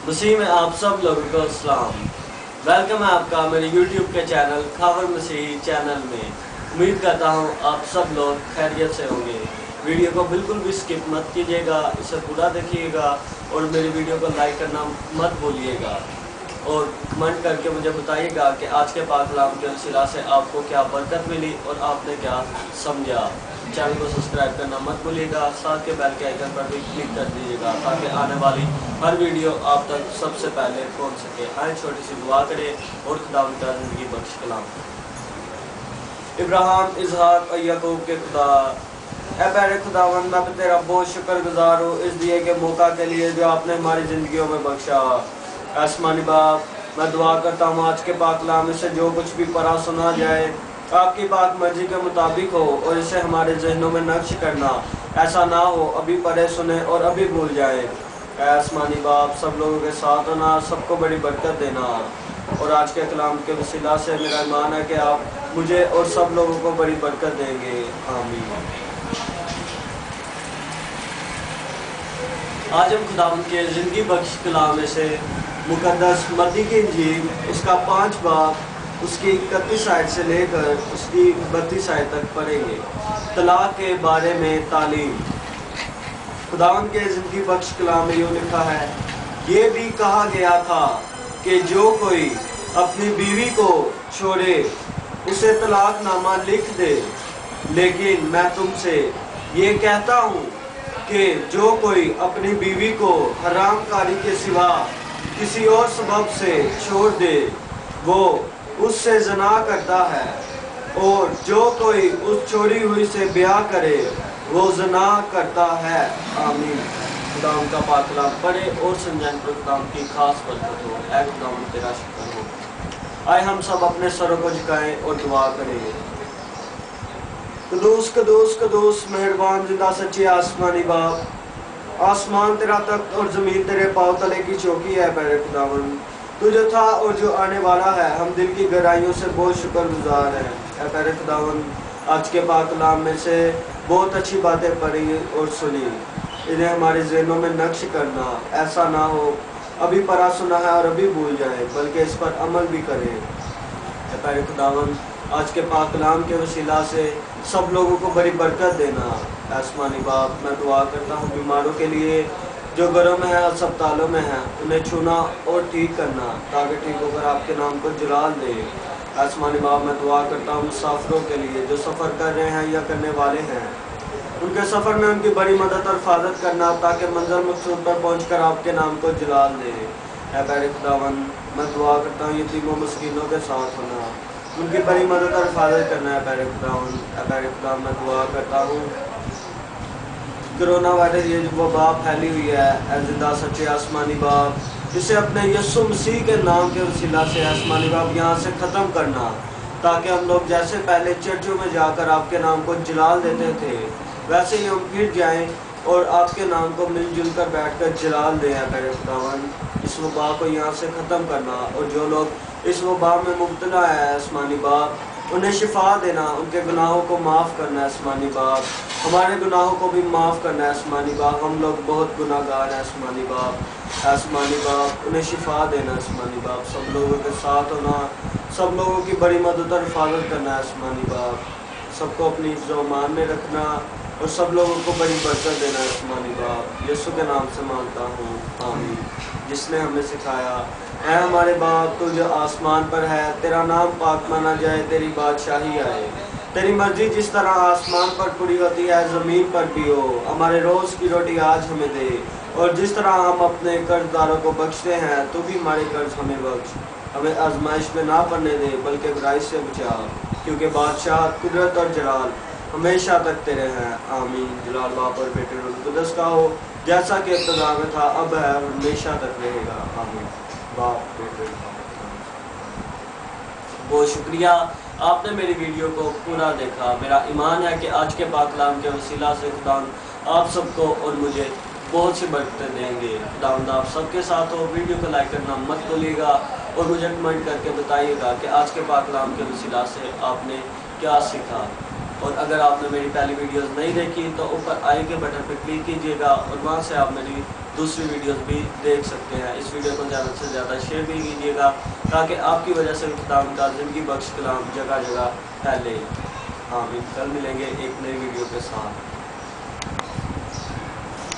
मसीह में आप सब लोगों को अस्सलाम। वेलकम है आपका मेरे यूट्यूब के चैनल खावर मसीही चैनल में। उम्मीद करता हूँ आप सब लोग खैरियत से होंगे। वीडियो को बिल्कुल भी स्किप मत कीजिएगा, इसे पूरा देखिएगा और मेरी वीडियो को लाइक करना मत भूलिएगा और कमेंट करके मुझे बताइएगा कि आज के पाक कलाम के वसीला से आपको क्या बरकत मिली और आपने क्या समझा। चैनल को सब्सक्राइब करना मत भूलिएगा, साथ के बेल के आइकन पर भी क्लिक कर दीजिएगा ताकि आने वाली हर वीडियो आप तक सबसे पहले पहुंच सके। आए छोटी सी दुआ करें और खुदावंद का ज़िंदगी बख्श कलाम। इब्राहिम, इसहाक और याकूब के खुदा, ऐ प्यारे खुदावंद, मैं तेरा बहुत शुक्रगुजार हूँ इस दिए के मौका के लिए जो आपने हमारी ज़िंदगियों में बख्शा। आसमानी बाप, मैं दुआ करता हूँ आज के पाक कलाम से जो कुछ भी पढ़ा सुना जाए आपकी पाक मर्जी के मुताबिक हो और इसे हमारे जहनों में नक्श करना। ऐसा ना हो अभी पढ़े सुने और अभी भूल जाए। आसमानी बाप, सब लोगों के साथ होना, सबको बड़ी बरकत देना और आज के कलाम के वसीला से मेरा ईमान है कि आप मुझे और सब लोगों को बड़ी बरकत देंगे। आमीन। आज हम खुदावंद के ज़िंदगी बख्श कलाम में से मुकद्दस मत्ती की इंजील उसका 5 बाब उसकी 31 आयत से लेकर उसकी 32 आयत तक पढ़ेंगे। तलाक के बारे में तालीम। खुदावंद के ज़िंदगी बख्श कलाम में यूँ लिखा है, ये भी कहा गया था कि जो कोई अपनी बीवी को छोड़े उसे तलाकनामा लिख दे, लेकिन मैं तुमसे ये कहता हूँ कि जो कोई अपनी बीवी को हरामकारी के सिवा किसी और सबब से छोड़ दे वो उससे ज़ना करता है और जो कोई उस छोड़ी हुई से ब्याह करे वो ज़ना करता है। आमीन। खुदाम का पाक कलाम पढ़े और समझाने पर खुदाम की खास बरकत हो। ऐ खुदाम तेरा शुक्र हो। आए हम सब अपने सरों को झुकाएं और दुआ करें। कदूस कदूस कदूस मेहरबान जिंदा सच्ची आसमानी बाप, आसमान तेरा तख्त और ज़मीन तेरे पाँव तले की चौकी है। प्यारे खुदावंद, तू जो था और जो आने वाला है, हम दिल की गहराइयों से बहुत शुक्रगुजार हैं। प्यारे खुदावंद, आज के पाक कलाम में से बहुत अच्छी बातें पढ़ी और सुनी, इन्हें हमारे ज़हनों में नक्श करना। ऐसा ना हो अभी पढ़ा सुना है और अभी भूल जाए, बल्कि इस पर अमल भी करें। प्यारे खुदावंद, आज के पाक कलाम के वसीला से सब लोगों को बड़ी बरकत देना। आसमानी बाप, मैं दुआ करता हूँ बीमारों के लिए जो घरों में है, अस्पतालों में है, उन्हें छूना और ठीक करना ताकि ठीक होकर आपके नाम को जलाल दे। आसमानी बाप, मैं दुआ करता हूँ मुसाफिरों के लिए जो सफ़र कर रहे हैं या करने वाले हैं, उनके सफ़र में उनकी बड़ी मदद और हिफाजत करना ताकि मंज़िल मक़सूद पर पहुँचकर आपके नाम को जलाल दे। ऐ प्यारे खुदावंद, मैं दुआ करता हूँ यतीमों मस्कीनों के साथ होना, उनकी बड़ी मदद और हिफाजत करना है। प्यारे खुदावंद, प्यारे खुदा, मैं दुआ करता हूँ कोरोना वायरस ये जो वबा फैली हुई है, जिंदा सच्चे आसमानी बाप, इसे अपने यीशु मसीह के नाम के वसीला से आसमानी बाप यहाँ से ख़त्म करना ताकि हम लोग जैसे पहले चर्चों में जाकर आपके नाम को जलाल देते थे वैसे ही हम फिर जाएं और आपके नाम को मिलजुल कर बैठ कर जलाल दें। प्यारे खुदावंद, इस वबा को यहाँ से ख़त्म करना और जो लोग इस वबा में मुब्तला है आसमानी बाप, उन्हें शिफा देना, उनके गुनाहों को माफ़ करना है आसमानी बाप, हमारे गुनाहों को भी माफ़ करना है आसमानी बाप। हम लोग बहुत गुनाहगार हैं आसमानी बाप। आसमानी बाप, उन्हें शिफा देना आसमानी बाप, सब लोगों के साथ होना, सब लोगों की बड़ी मदद और हिफाजत करना है आसमानी बाप, सबको अपनी ज़ुबान में रखना और सब लोगों को बड़ी बरकत देना है आसमानी बाप। यीशु के नाम से मांगता हूँ, आमीन। जिसने हमें सिखाया, ऐ हमारे बाप तू जो आसमान पर है, तेरा नाम पाक माना जाए, तेरी बादशाही आए, तेरी मर्जी जिस तरह आसमान पर पूरी होती है ज़मीन पर भी हो। हमारे रोज़ की रोटी आज हमें दे और जिस तरह हम अपने कर्जदारों को बख्शते हैं, तू भी हमारे कर्ज हमें बख्श। हमें आजमाइश में ना पड़ने दे बल्कि बुराई से बचा, क्योंकि बादशाह, कुदरत और जलाल हमेशा तक तेरे हैं। आमीन। जलाल बाप और बेटे रूह कुद्दस का हो, जैसा कि इब्तिदा में था, अब है और हमेशा तक रहेगा। आमीन। बाप बेटे, बहुत शुक्रिया, आपने मेरी वीडियो को पूरा देखा। मेरा ईमान है कि आज के पाक कलाम के वसीला से खुदा आप सबको और मुझे बहुत सी बरकतें देंगे। खुदा आप सबके साथ हो। वीडियो को लाइक करना मत भूलिएगा और मुझे कमेंट करके बताइएगा कि आज के पाक कलाम के वसीला से आपने क्या सीखा। اور اگر آپ نے میری پہلی ویڈیوز نہیں دیکھی تو اوپر آئی کے بٹن پہ کلک کیجیے گا اور وہاں سے آپ میری دوسری ویڈیوز بھی دیکھ سکتے ہیں۔ اس ویڈیو کو زیادہ سے زیادہ شیئر بھی کیجیے گا تاکہ آپ کی وجہ سے خداوند کا زندگی بخش کلام جگہ جگہ پھیلے۔ آمین۔ کل ملیں گے ایک نئی ویڈیو کے ساتھ۔